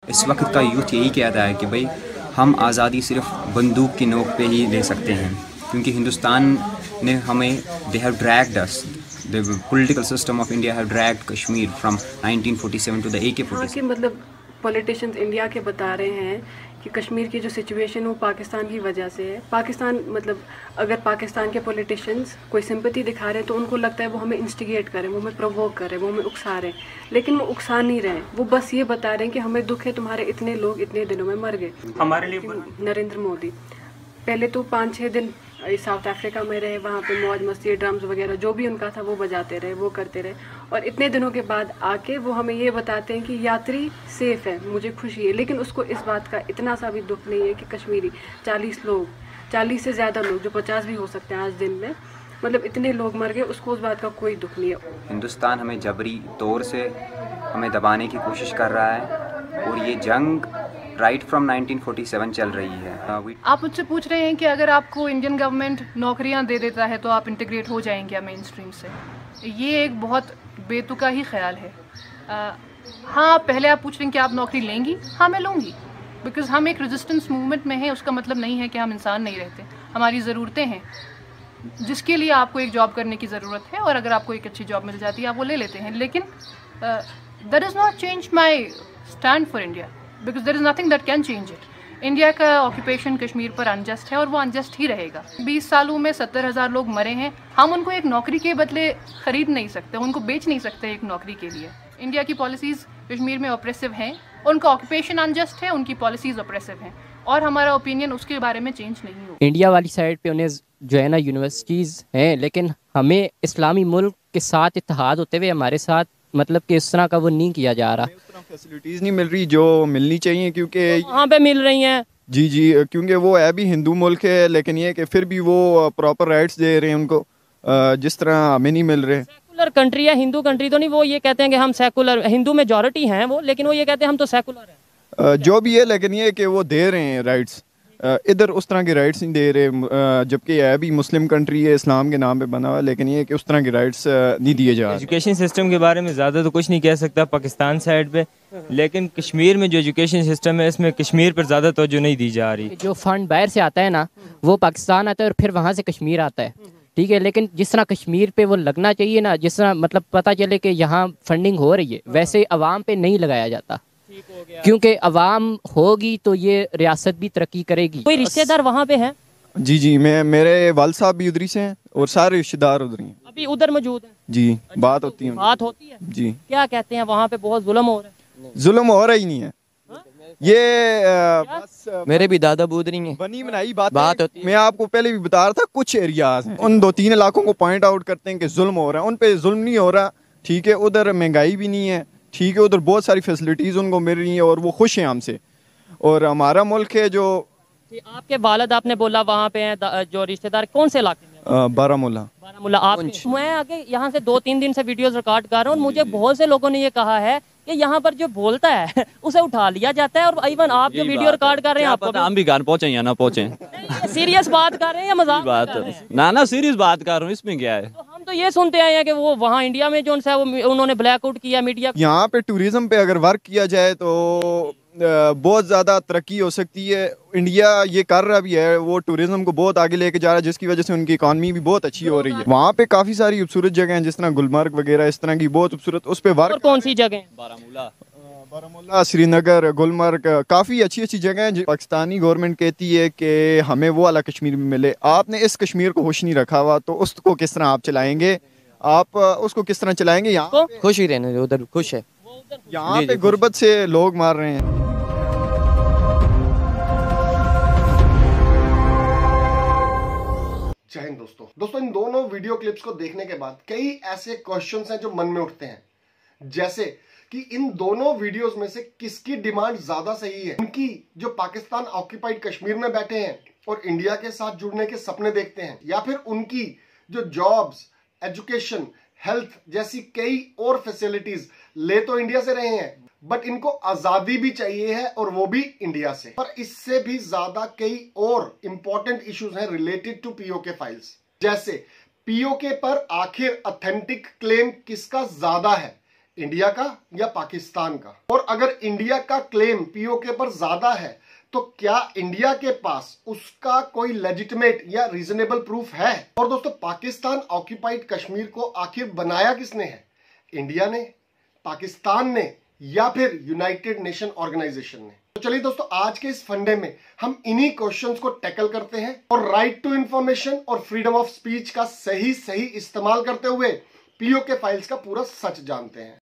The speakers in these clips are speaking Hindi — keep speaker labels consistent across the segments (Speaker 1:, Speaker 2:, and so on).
Speaker 1: इस वक्त का यूथ यही कहता है कि भाई हम आज़ादी सिर्फ बंदूक की नोक पे ही ले सकते हैं, क्योंकि हिंदुस्तान ने हमें they have dragged us, the political system of India have dragged Kashmir from 1947 to the AK-47।
Speaker 2: मतलब पॉलिटिशियंस इंडिया के बता रहे हैं कि कश्मीर की जो सिचुएशन वो पाकिस्तान की वजह से है। पाकिस्तान मतलब अगर पाकिस्तान के पॉलिटिशियंस कोई सिंपैथी दिखा रहे हैं तो उनको लगता है वो हमें इंस्टिगेट करें, वो हमें प्रोवोक करें, वो हमें उकसा रहे हैं, लेकिन वो उकसा नहीं रहे। वो बस ये बता रहे हैं कि हमें दुख है, तुम्हारे इतने लोग इतने दिनों में मर गए।
Speaker 3: हमारे लिए
Speaker 2: नरेंद्र मोदी पहले तो 5-6 दिन साउथ अफ्रीका में रहे, वहाँ पे मौज मस्ती ड्रम्स वगैरह जो भी उनका था वो बजाते रहे, वो करते रहे, और इतने दिनों के बाद आके वो हमें ये बताते हैं कि यात्री सेफ़ है, मुझे खुशी है। लेकिन उसको इस बात का इतना सा भी दुख नहीं है कि कश्मीरी 40 से ज़्यादा लोग, जो 50 भी हो सकते हैं आज दिन में, मतलब इतने लोग मर गए, उसको उस बात का कोई दुख नहीं है।
Speaker 1: हिंदुस्तान हमें जबरी तौर से हमें दबाने की कोशिश कर रहा है, और ये जंग राइट फ्रॉम 1947 चल रही है।
Speaker 4: आप मुझसे पूछ रहे हैं कि अगर आपको इंडियन गवर्नमेंट नौकरियां दे देता है तो आप इंटीग्रेट हो जाएंगे क्या मेन स्ट्रीम से? ये एक बहुत बेतुका ही ख्याल है। हाँ, पहले आप पूछ रहे हैं कि आप नौकरी लेंगी? हाँ, मैं लूँगी, बिकॉज़ हम एक रेजिस्टेंस मूवमेंट में हैं। उसका मतलब नहीं है कि हम इंसान नहीं रहते, हमारी ज़रूरतें हैं जिसके लिए आपको एक जॉब करने की ज़रूरत है, और अगर आपको एक अच्छी जॉब मिल जाती है आप वो ले लेते हैं। लेकिन that is not change my stand for India, because there is nothing that can change it. India का ऑक्यूपेशन कश्मीर पर अनजस्ट है और वो अनजस्ट ही रहेगा। 20 सालों में 70,000 लोग मरे हैं। हम उनको एक नौकरी के बदले ख़रीद नहीं सकते, उनको बेच नहीं सकते एक नौकरी के लिए। इंडिया की पॉलिसीज़ कश्मीर में ऑप्रेसिव हैं, उनका ऑक्यूपेशन अनजस्ट है, उनकी पॉलिसीज़ ऑप्रेसिव हैं, और हमारा ओपिनियन उसके बारे में चेंज नहीं हो।
Speaker 5: इंडिया वाली साइड पे उन्हें जो है ना यूनिवर्सिटीज़ हैं, लेकिन हमें इस्लामी मुल्क के साथ इत्तेहाद होते हुए हमारे साथ मतलब कि इस तरह का वो नहीं किया जा रहा।
Speaker 6: फैसिलिटीज़ नहीं मिल रही जो मिलनी चाहिए, क्योंकि
Speaker 5: वहाँ पे मिल रही हैं।
Speaker 6: जी, क्योंकि वो है भी हिंदू मुल्क है, लेकिन ये कि फिर भी वो प्रॉपर राइट्स दे रहे हैं उनको, जिस तरह हमें नहीं मिल रहे।
Speaker 5: सेकुलर कंट्री है, हिंदू कंट्री तो नहीं। वो ये कहते हैं कि हम सेकुलर, हिंदू मेजॉरिटी हैं वो, लेकिन वो ये कहते हैं हम तो सेकुलर हैं।
Speaker 6: जो भी है, लेकिन ये कि वो दे रहे हैं राइट्स, इधर उस तरह के राइट्स नहीं दे रहे, जबकि है भी मुस्लिम कंट्री है, इस्लाम के नाम पे बना हुआ है, लेकिन ये कि उस तरह के राइट्स नहीं दिए जा रहे।
Speaker 7: एजुकेशन सिस्टम के बारे में ज़्यादा तो कुछ नहीं कह सकता पाकिस्तान साइड पे, लेकिन कश्मीर में जो एजुकेशन सिस्टम है इसमें कश्मीर पर ज़्यादा तवज्जो नहीं दी जा रही।
Speaker 5: जो फंड बाहर से आता है ना, वो पाकिस्तान आता है और फिर वहाँ से कश्मीर आता है, ठीक है। लेकिन जिस तरह कश्मीर पे वो लगना चाहिए ना, जिस तरह मतलब पता चले कि यहाँ फंडिंग हो रही है, वैसे आवाम पे नहीं लगाया जाता, क्योंकि अवाम होगी तो ये रियासत भी तरक्की करेगी। कोई रिश्तेदार वहाँ पे है?
Speaker 6: जी, मेरे वाल साहब भी उधरी से हैं और सारे रिश्तेदार उधर हैं,
Speaker 5: अभी उधर मौजूद हैं।
Speaker 6: जी, बात होती है।
Speaker 5: बात होती है
Speaker 6: जी।
Speaker 5: क्या कहते हैं? वहाँ पे बहुत जुल्म हो रहा है।
Speaker 6: जुल्म हो रहा ही नहीं है। ये
Speaker 8: मेरे भी दादा उधर ही हैं।
Speaker 6: बनी बनाई बात होती है। मैं आपको पहले भी बता रहा था, कुछ एरियाज हैं उन 2-3 इलाकों को पॉइंट आउट करते हैं कि जुल्म हो रहा है, उन पे जुल्म नहीं हो रहा, ठीक है। उधर महंगाई भी नहीं है, ठीक है, उधर बहुत सारी फैसिलिटीज़ उनको मिल रही हैं और वो खुश हैं हमसे। और हमारा मुल्क है जो
Speaker 5: आपके वालिद आपने बोला वहाँ पे हैं, जो रिश्तेदार कौन से इलाके में?
Speaker 6: बारामूला।
Speaker 5: आप मैं आगे यहाँ से 2-3 दिन से वीडियोस रिकॉर्ड कर रहा हूँ, मुझे बहुत से लोगों ने ये कहा है कि यहाँ पर जो बोलता है उसे उठा लिया जाता है, और इवन आप जो वीडियो रिकॉर्ड कर रहे हैं आपको
Speaker 8: हम भी घर पहुँचे या ना पहुँचे।
Speaker 5: सीरियस बात कर रहे हैं या मजाक
Speaker 8: बात? ना सीरियस बात कर रहा हूँ, इसमें क्या है?
Speaker 5: तो हम तो ये सुनते आए हैं कि वो वहाँ इंडिया में जो वो उन्होंने ब्लैकआउट किया मीडिया।
Speaker 6: यहाँ पे टूरिज्म पे अगर वर्क किया जाए तो बहुत ज़्यादा तरक्की हो सकती है। इंडिया ये कर रहा भी है, वो टूरिज्म को बहुत आगे लेके जा रहा है, जिसकी वजह से उनकी इकॉनमी भी बहुत अच्छी हो रही है। वहाँ पे काफ़ी सारी खूबसूरत जगह हैं, जिस तरह गुलमर्ग वगैरह, इस तरह की बहुत खूबसूरत, उस पर वर्क।
Speaker 5: कौन सी जगह?
Speaker 6: बारामूला, श्रीनगर, गुलमर्ग, काफ़ी अच्छी अच्छी जगह हैं। पाकिस्तानी गवर्नमेंट कहती है कि हमें वो वाला कश्मीर भी मिले। आपने इस कश्मीर को खुश नहीं रखा हुआ, तो उसको किस तरह आप चलाएंगे? आप उसको किस तरह चलाएंगे? यहाँ
Speaker 8: खुश ही रहने, उधर खुश है।
Speaker 6: यहाँ पे गुर्बत से लोग मार रहे हैं।
Speaker 9: जय हिंद दोस्तों, इन दोनों वीडियो क्लिप्स को देखने के बाद कई ऐसे क्वेश्चंस हैं जो मन में उठते हैं, जैसे कि इन दोनों वीडियोस में से किसकी डिमांड ज्यादा सही है? उनकी जो पाकिस्तान ऑक्यूपाइड कश्मीर में बैठे हैं और इंडिया के साथ जुड़ने के सपने देखते हैं, या फिर उनकी जो जॉब्स, एजुकेशन, हेल्थ जैसी कई और फैसिलिटीज ले तो इंडिया से रहे हैं, बट इनको आजादी भी चाहिए है और वो भी इंडिया से। पर इससे भी ज्यादा कई और इंपॉर्टेंट इश्यूज हैं रिलेटेड टू पीओके फाइल्स, जैसे पीओके पर आखिर ऑथेंटिक क्लेम किसका ज्यादा है, इंडिया का या पाकिस्तान का? और अगर इंडिया का क्लेम पीओके पर ज्यादा है तो क्या इंडिया के पास उसका कोई लेजिटिमेट या रीजनेबल प्रूफ है? और दोस्तों, पाकिस्तान ऑक्यूपाइड कश्मीर को आखिर बनाया किसने है? इंडिया ने, पाकिस्तान ने, या फिर यूनाइटेड नेशन ऑर्गेनाइजेशन ने? तो चलिए दोस्तों, आज के इस फंडे में हम इन्हीं क्वेश्चंस को टैकल करते हैं और राइट टू इंफॉर्मेशन और फ्रीडम ऑफ स्पीच का सही इस्तेमाल करते हुए पीओके फाइल्स का पूरा सच जानते हैं।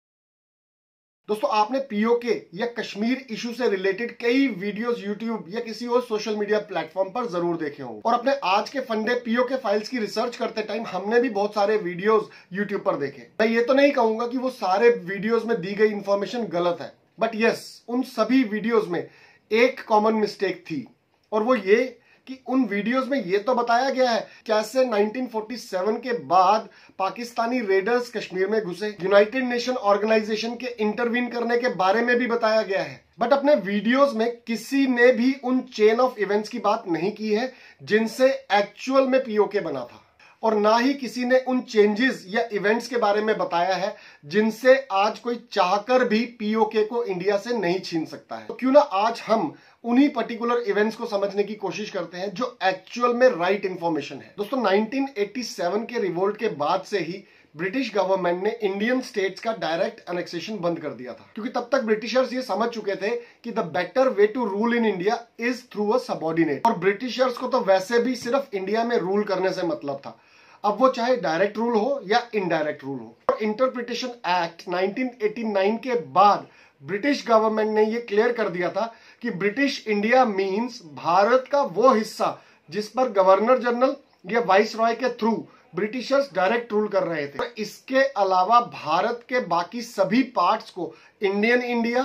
Speaker 9: दोस्तों, आपने पीओके या कश्मीर इशू से रिलेटेड कई वीडियोस यूट्यूब या किसी और सोशल मीडिया प्लेटफॉर्म पर जरूर देखे होंगे और अपने आज के फंडे पीओके फाइल्स की रिसर्च करते टाइम हमने भी बहुत सारे वीडियोस यूट्यूब पर देखे। मैं ये तो नहीं कहूंगा कि वो सारे वीडियोस में दी गई इंफॉर्मेशन गलत है, बट यस, उन सभी वीडियोस में एक कॉमन मिस्टेक थी और वो ये कि उन वीडियोस में ये तो बताया गया है कैसे 1947 के बाद पाकिस्तानी रेडर्स कश्मीर में घुसे, यूनाइटेड नेशन ऑर्गेनाइजेशन के इंटरवीन करने के बारे में भी बताया गया है, बट अपने वीडियोस में किसी ने भी उन चेन ऑफ इवेंट्स की बात नहीं की है जिनसे एक्चुअल में पीओके बना था, और ना ही किसी ने उन चेंजेस या इवेंट्स के बारे में बताया है जिनसे आज कोई चाहकर भी पीओके को इंडिया से नहीं छीन सकता है। तो क्यों ना आज हम उन्हीं पर्टिकुलर इवेंट्स को समझने की कोशिश करते हैं जो एक्चुअल में राइट इंफॉर्मेशन है। दोस्तों, 1987 के रिवोल्ट के बाद से ही ब्रिटिश गवर्नमेंट ने इंडियन स्टेट्स का डायरेक्ट एनेक्सेशन बंद कर दिया था, क्योंकि तब तक ब्रिटिशर्स ये समझ चुके थे कि the better way to rule in India is through a subordinate. और ब्रिटिशर्स को तो वैसे भी सिर्फ इंडिया में रूल करने से मतलब था, अब वो चाहे डायरेक्ट रूल हो या इनडायरेक्ट रूल हो। और इंटरप्रिटेशन एक्ट 1989 के बाद ब्रिटिश गवर्नमेंट ने ये क्लियर कर दिया था कि ब्रिटिश इंडिया मींस भारत का वो हिस्सा जिस पर गवर्नर जनरल या वाइस रॉय के थ्रू ब्रिटिशर्स डायरेक्ट रूल कर रहे थे। तो इसके अलावा भारत के बाकी सभी पार्ट्स को Indian India,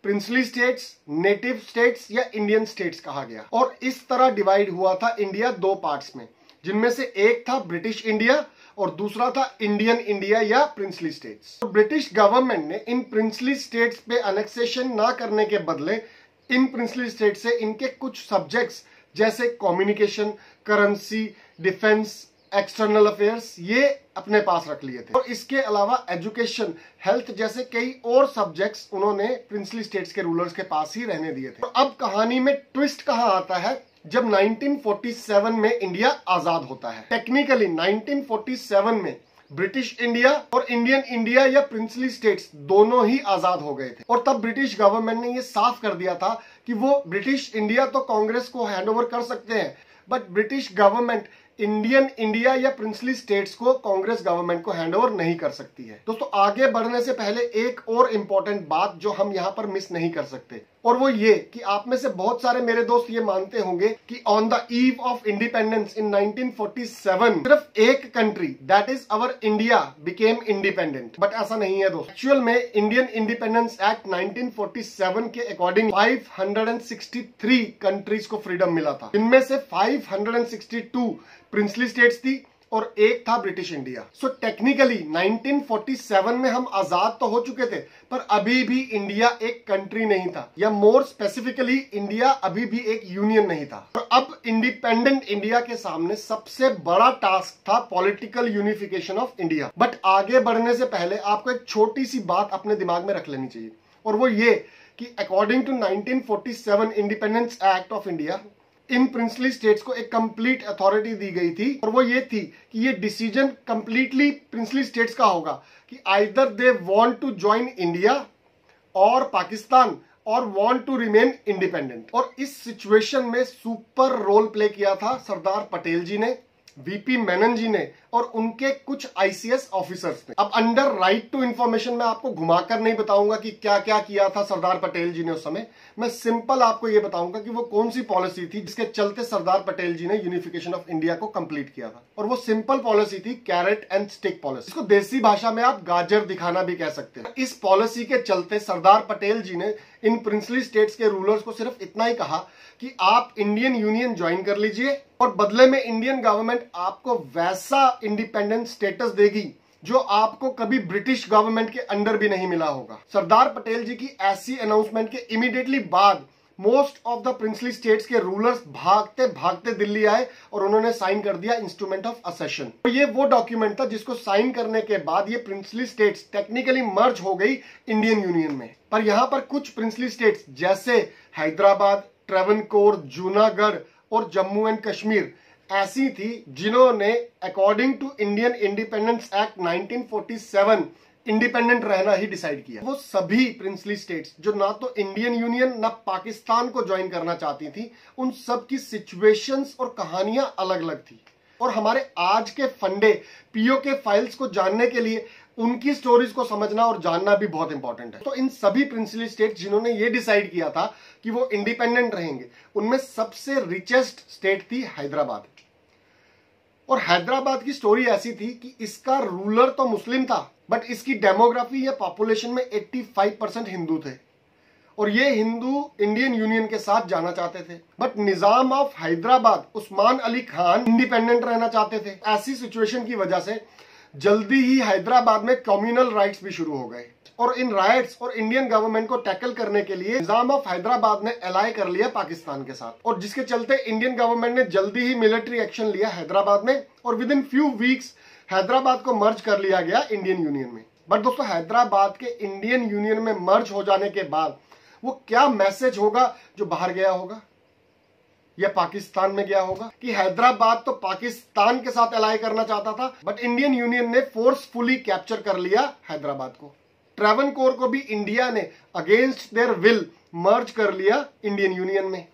Speaker 9: princely states, native states या इंडियन स्टेट्स कहा गया। और इस तरह डिवाइड हुआ था इंडिया दो पार्ट्स में, जिनमें से एक था ब्रिटिश इंडिया और दूसरा था इंडियन इंडिया या प्रिंसली स्टेट्स। तो ब्रिटिश गवर्नमेंट ने इन प्रिंसली स्टेट्स पे अनेक्सेशन ना करने के बदले इन प्रिंसली स्टेट से इनके कुछ सब्जेक्ट्स जैसे communication, currency, defence, external affairs ये अपने पास रख लिए थे। और इसके अलावा एजुकेशन, हेल्थ जैसे कई और सब्जेक्ट्स उन्होंने प्रिंसली स्टेट्स के रूलर्स के पास ही रहने दिए थे। तो अब कहानी में ट्विस्ट कहां आता है जब 1947 में इंडिया आजाद होता है। टेक्निकली 1947 में ब्रिटिश इंडिया और इंडियन इंडिया या प्रिंसली स्टेट्स दोनों ही आजाद हो गए थे, और तब ब्रिटिश गवर्नमेंट ने यह साफ कर दिया था कि वो ब्रिटिश इंडिया तो कांग्रेस को हैंडओवर कर सकते हैं, but British government Indian India या प्रिंसली स्टेट्स को कांग्रेस गवर्नमेंट को हैंडओवर नहीं कर सकती है। दोस्तों, आगे बढ़ने से पहले एक और इंपॉर्टेंट बात जो हम यहाँ पर मिस नहीं कर सकते, और वो ये कि आप में से बहुत सारे मेरे दोस्त ये मानते होंगे कि on the eve of independence in 1947 सिर्फ एक country that is our India became independent, but ऐसा नहीं है दोस्तों। एक्चुअल में इंडियन इंडिपेंडेंस एक्ट 1947 के अकॉर्डिंग 563 कंट्रीज को फ्रीडम मिला था, जिनमें से 562 प्रिंसली स्टेट्स थी और एक था ब्रिटिश इंडिया। सो टेक्निकली 1947 में हम आजाद तो हो चुके थे, पर अभी भी इंडिया एक कंट्री नहीं था, या मोर स्पेसिफिकली इंडिया अभी भी एक यूनियन नहीं था। और अब इंडिपेंडेंट इंडिया के सामने सबसे बड़ा टास्क था political unification of India. But आगे बढ़ने से पहले आपको एक छोटी सी बात अपने दिमाग में रख लेनी चाहिए, और वो ये कि according to 1947 independence act of India, इन प्रिंसली स्टेट्स को एक कंप्लीट अथॉरिटी दी गई थी, और वो ये थी कि ये डिसीजन कंप्लीटली प्रिंसली स्टेट्स का होगा कि either they want to join India और पाकिस्तान और वांट टू रिमेन इंडिपेंडेंट। और इस सिचुएशन में सुपर रोल प्ले किया था सरदार पटेल जी ने, वीपी मेनन जी ने और उनके कुछ आईसीएस ऑफिसर्स ने। अब अंडर राइट टू इंफॉर्मेशन में आपको घुमाकर नहीं बताऊंगा कि क्या क्या किया था सरदार पटेल जी ने उस समय, मैं सिंपल आपको ये बताऊंगा कि वो कौन सी पॉलिसी थी जिसके चलते सरदार पटेल जी ने यूनिफिकेशन ऑफ इंडिया को कंप्लीट किया था। और वो सिंपल पॉलिसी थी कैरेट एंड स्टिक पॉलिसी, इसको देसी भाषा में आप गाजर दिखाना भी कह सकते हैं। इस पॉलिसी के चलते सरदार पटेल जी ने इन प्रिंसली स्टेट्स के रूलर्स को सिर्फ इतना ही कहा कि आप इंडियन यूनियन ज्वाइन कर लीजिए और बदले में इंडियन गवर्नमेंट आपको वैसा इंडिपेंडेंट स्टेटस देगी जो आपको कभी ब्रिटिश गवर्नमेंट के अंडर भी नहीं मिला होगा। सरदार पटेल जी की ऐसी अनाउंसमेंट के इमीडिएटली बाद most of the princely states के रूलर्स भागते भागते दिल्ली आए और उन्होंने साइन कर दिया इंस्ट्रूमेंट ऑफ असेशन। तो ये वो डॉक्यूमेंट था जिसको साइन करने के बाद ये प्रिंसली स्टेट्स टेक्निकली मर्ज हो गई इंडियन यूनियन में। पर यहां पर कुछ प्रिंसली स्टेट्स जैसे हैदराबाद, ट्रेवनकोर, जूनागढ़ और जम्मू एंड कश्मीर ऐसी थी जिन्होंने according to Indian independence act 1947 independent रहना ही डिसाइड किया। वो सभी प्रिंसली स्टेट्स जो ना तो इंडियन यूनियन ना पाकिस्तान को ज्वाइन करना चाहती थी, उन सब की सिचुएशंस और कहानियां अलग अलग थी। और हमारे आज के फंडे पीओके फाइल्स को जानने के लिए उनकी स्टोरीज को समझना और जानना भी बहुत इंपॉर्टेंट है। तो इन सभी प्रिंसली स्टेट्स जिन्होंने ये डिसाइड किया था कि वो इंडिपेंडेंट रहेंगे, उनमें सबसे रिचेस्ट स्टेट थी हैदराबाद। और हैदराबाद की स्टोरी ऐसी थी कि इसका रूलर तो मुस्लिम था, बट इसकी डेमोग्राफी या पॉपुलेशन में 85% हिंदू थे और ये हिंदू इंडियन यूनियन के साथ जाना चाहते थे। But Nizam of Hyderabad Usman Ali Khan independent रहना चाहते थे। ऐसी सिचुएशन की वजह से जल्दी ही हैदराबाद में कम्युनल राइट्स भी शुरू हो गए और इन राइट्स और इंडियन गवर्नमेंट को टैकल करने के लिए निजाम ऑफ हैदराबाद ने एलाई कर लिया पाकिस्तान के साथ, और जिसके चलते इंडियन गवर्नमेंट ने जल्दी ही मिलिट्री एक्शन लिया हैदराबाद में और with in few weeks Hyderabad को मर्ज कर लिया गया इंडियन यूनियन में। बट दोस्तों, हैदराबाद के इंडियन यूनियन में मर्ज हो जाने के बाद वो क्या मैसेज होगा जो बाहर गया होगा या पाकिस्तान में गया होगा कि हैदराबाद तो पाकिस्तान के साथ एलाई करना चाहता था, बट इंडियन यूनियन ने फोर्सफुली कैप्चर कर लिया हैदराबाद को। ट्रेवनकोर को भी इंडिया ने अगेंस्ट देयर विल मर्ज कर लिया इंडियन यूनियन में।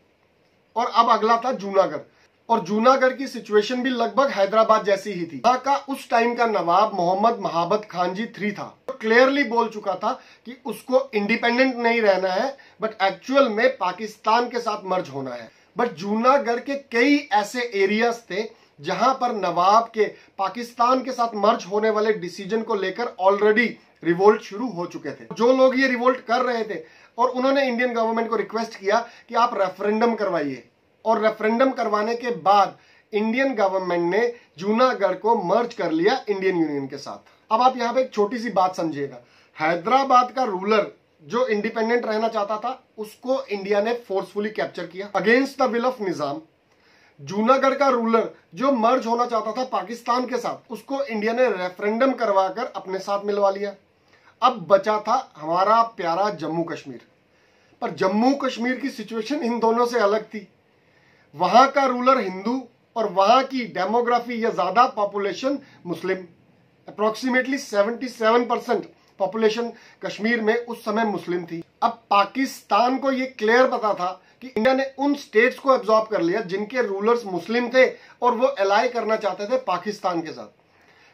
Speaker 9: और अब अगला था जूनागढ़, और जूनागढ़ की सिचुएशन भी लगभग हैदराबाद जैसी ही थी। वहां का उस टाइम का नवाब मोहम्मद महाबत खान जी 3 था, तो क्लियरली बोल चुका था कि उसको इंडिपेंडेंट नहीं रहना है, बट एक्चुअल में पाकिस्तान के साथ मर्ज होना है। बट जूनागढ़ के कई ऐसे एरियाज थे जहां पर नवाब के पाकिस्तान के साथ मर्ज होने वाले डिसीजन को लेकर ऑलरेडी रिवोल्ट शुरू हो चुके थे। जो लोग ये रिवोल्ट कर रहे थे और उन्होंने इंडियन गवर्नमेंट को रिक्वेस्ट किया कि आप रेफरेंडम करवाइए, और रेफरेंडम करवाने के बाद इंडियन गवर्नमेंट ने जूनागढ़ को मर्ज कर लिया इंडियन यूनियन के साथ। अब आप यहां पे एक छोटी सी बात समझिएगा, हैदराबाद का रूलर जो इंडिपेंडेंट रहना चाहता था उसको इंडिया ने फोर्सफुली कैप्चर किया अगेंस्ट द विल ऑफ निजाम। जूनागढ़ का रूलर जो मर्ज होना चाहता था पाकिस्तान के साथ, उसको इंडिया ने रेफरेंडम करवाकर अपने साथ मिलवा लिया। अब बचा था हमारा प्यारा जम्मू कश्मीर, पर जम्मू कश्मीर की सिचुएशन इन दोनों से अलग थी। वहां का रूलर हिंदू और वहां की डेमोग्राफी या ज्यादा पॉपुलेशन मुस्लिम, अप्रोक्सीमेटली 77% पॉपुलेशन कश्मीर में उस समय मुस्लिम थी। अब पाकिस्तान को यह क्लियर पता था कि इंडिया ने उन स्टेट्स को एब्जॉर्ब कर लिया जिनके रूलर्स मुस्लिम थे और वो एलाई करना चाहते थे पाकिस्तान के साथ।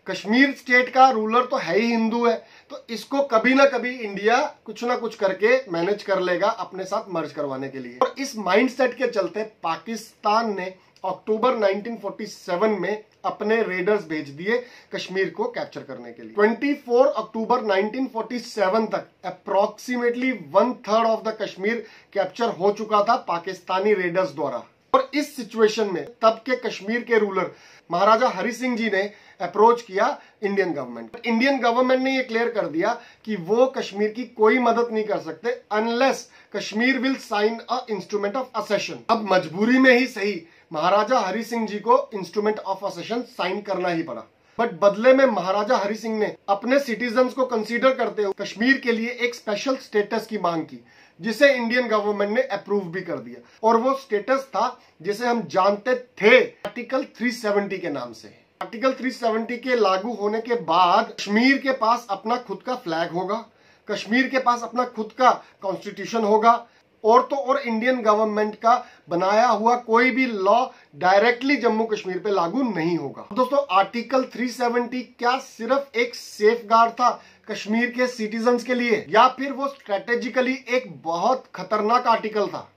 Speaker 9: कश्मीर स्टेट का रूलर तो है ही हिंदू है, तो इसको कभी ना कभी इंडिया कुछ ना कुछ करके मैनेज कर लेगा अपने साथ मर्ज करवाने के लिए। और इस माइंडसेट के चलते पाकिस्तान ने अक्टूबर 1947 में अपने रेडर्स भेज दिए कश्मीर को कैप्चर करने के लिए। 24 अक्टूबर 1947 तक approximately 1/3 of the Kashmir capture हो चुका था पाकिस्तानी रेडर्स द्वारा। और इस सिचुएशन में तब के कश्मीर के रूलर महाराजा हरि सिंह जी ने अप्रोच किया इंडियन गवर्नमेंट। इंडियन गवर्नमेंट ने यह क्लियर कर दिया कि वो कश्मीर की कोई मदद नहीं कर सकते unless Kashmir will sign a instrument of accession. अब मजबूरी में ही सही महाराजा हरि सिंह जी को इंस्ट्रूमेंट ऑफ असेशन साइन करना ही पड़ा, बट बदले में महाराजा हरि सिंह ने अपने सिटीजन्स को कंसीडर करते हुए कश्मीर के लिए एक स्पेशल स्टेटस की मांग की, जिसे इंडियन गवर्नमेंट ने अप्रूव भी कर दिया। और वो स्टेटस था जिसे हम जानते थे आर्टिकल 370 के नाम से। आर्टिकल 370 के लागू होने के बाद कश्मीर के पास अपना खुद का फ्लैग होगा, कश्मीर के पास अपना खुद का कॉन्स्टिट्यूशन होगा, और तो और इंडियन गवर्नमेंट का बनाया हुआ कोई भी लॉ डायरेक्टली जम्मू कश्मीर पे लागू नहीं होगा। दोस्तों, आर्टिकल 370 क्या सिर्फ एक सेफगार्ड था कश्मीर के सिटीजन्स के लिए, या फिर वो स्ट्रेटेजिकली एक बहुत खतरनाक आर्टिकल था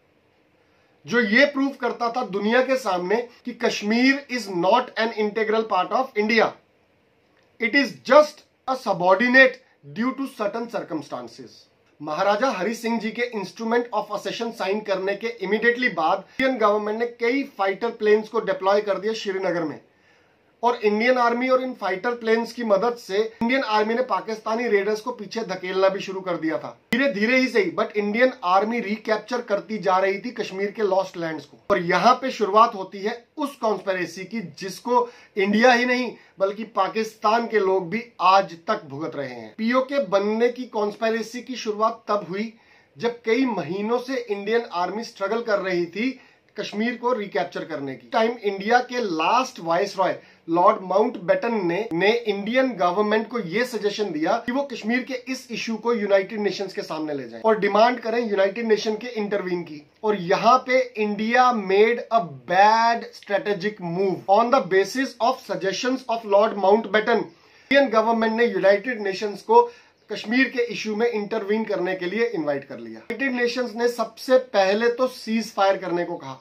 Speaker 9: जो ये प्रूव करता था दुनिया के सामने कि Kashmir is not an integral part of India, it is just a subordinate due to certain circumstances. Maharaja Hari Singh ji के इंस्ट्रूमेंट ऑफ असेशन साइन करने के इमीडिएटली बाद इंडियन गवर्नमेंट ने कई फाइटर प्लेन्स को डिप्लॉय कर दिया श्रीनगर में, और इंडियन आर्मी और इन फाइटर प्लेन्स की मदद से इंडियन आर्मी ने पाकिस्तानी रेडर्स को पीछे धकेलना भी शुरू कर दिया था। धीरे धीरे ही सही, बट इंडियन आर्मी रिकैप्चर करती जा रही थी कश्मीर के लॉस्ट लैंड्स को। और यहाँ पे शुरुआत होती है उस कॉन्स्पिरेसी की जिसको इंडिया ही नहीं बल्कि पाकिस्तान के लोग भी आज तक भुगत रहे हैं। पीओके बनने की कॉन्स्पिरेसी की शुरुआत तब हुई जब कई महीनों से इंडियन आर्मी स्ट्रगल कर रही थी कश्मीर को रिकैप्चर करने की। टाइम इंडिया के लास्ट वाइसरॉय लॉर्ड माउंटबेटन ने इंडियन गवर्नमेंट को यह सजेशन दिया कि वो कश्मीर के इस इशू को यूनाइटेड नेशंस के सामने ले जाएं और डिमांड करें यूनाइटेड नेशन के इंटरवीन की। और यहाँ पे India made a bad strategic move on the basis of suggestions of Lord Mountbatten. Indian government ने यूनाइटेड नेशंस को कश्मीर के इशू में इंटरवीन करने के लिए इनवाइट कर लिया। यूनाइटेड नेशंस ने सबसे पहले तो सीज फायर करने को कहा।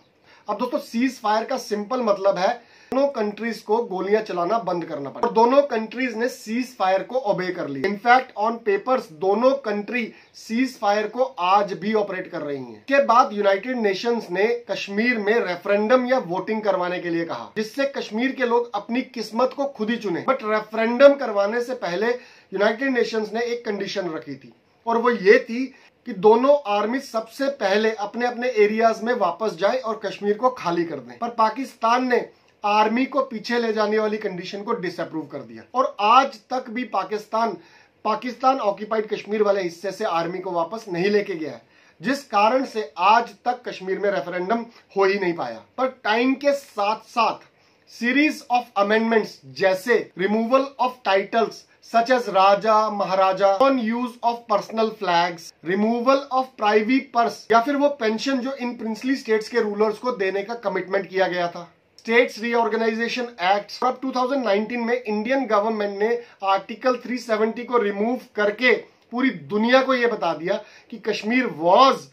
Speaker 9: अब दोस्तों सीज फायर का सिंपल मतलब है दोनों कंट्रीज को गोलियां चलाना बंद करना पड़ा और दोनों कंट्रीज ने सीज फायर को ओबे कर लिया। इनफैक्ट ऑन पेपर्स दोनों कंट्री सीज फायर को आज भी ऑपरेट कर रही हैं। इसके बाद यूनाइटेड नेशंस ने कश्मीर में रेफरेंडम या वोटिंग करवाने के लिए कहा जिससे कश्मीर के लोग अपनी किस्मत को खुद ही चुने। बट रेफरेंडम करवाने से पहले यूनाइटेड नेशंस ने एक कंडीशन रखी थी और वो ये थी कि दोनों आर्मी सबसे पहले अपने अपने एरियाज में वापस जाए और कश्मीर को खाली कर दें। पर पाकिस्तान ने आर्मी को पीछे ले जाने वाली कंडीशन को डिसअप्रूव कर दिया और आज तक भी पाकिस्तान ऑक्यूपाइड कश्मीर वाले हिस्से से आर्मी को वापस नहीं लेके गया है, जिस कारण से आज तक कश्मीर में रेफरेंडम हो ही नहीं पाया। पर टाइम के साथ साथ सीरीज ऑफ अमेंडमेंट्स जैसे removal of titles such as Raja Maharaja, on use of personal flags, removal of privy purse या फिर वो पेंशन जो इन प्रिंसली स्टेट्स के रूलर्स को देने का कमिटमेंट किया गया था, स्टेट्स रीऑर्गेनाइजेशन एक्ट। अब 2019 में इंडियन गवर्नमेंट ने आर्टिकल 370 को रिमूव करके पूरी दुनिया को यह बता दिया कि Kashmir was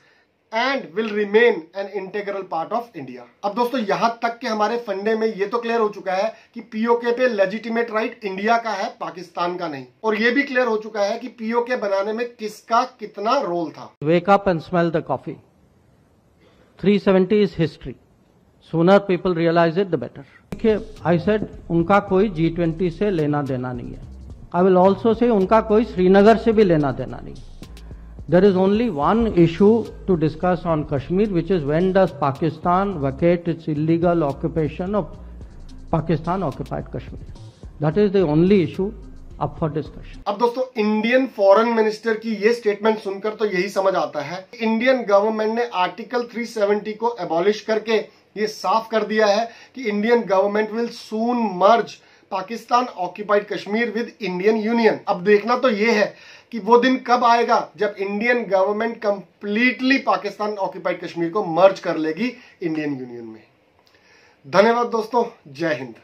Speaker 9: and will remain N integral part of India. अब दोस्तों यहां तक के हमारे फंडे में ये तो क्लियर हो चुका है कि पीओके पे लेजिटिमेट राइट इंडिया का है, पाकिस्तान का नहीं। और ये भी क्लियर हो चुका है कि पीओके बनाने में किसका कितना रोल था।
Speaker 3: Wake up and smell the coffee. 370 is history, sooner people realize it the better. देखिए आई सेड उनका कोई G20 से लेना देना नहीं है। आई विल ऑल्सो से उनका कोई श्रीनगर से भी लेना देना नहीं। There is only one issue to discuss on Kashmir, which is when does Pakistan vacate its illegal occupation of Pakistan occupied Kashmir. That is the only issue up for discussion.
Speaker 9: अब दोस्तों इंडियन फॉरेन मिनिस्टर की ये स्टेटमेंट सुनकर तो यही समझ आता है इंडियन गवर्नमेंट ने आर्टिकल 370 को एबॉलिश करके ये साफ कर दिया है कि Indian government will soon merge Pakistan occupied Kashmir with Indian union. अब देखना तो ये है कि वो दिन कब आएगा जब Indian government completely Pakistan occupied Kashmir को मर्ज कर लेगी इंडियन यूनियन में। धन्यवाद दोस्तों, जय हिंद।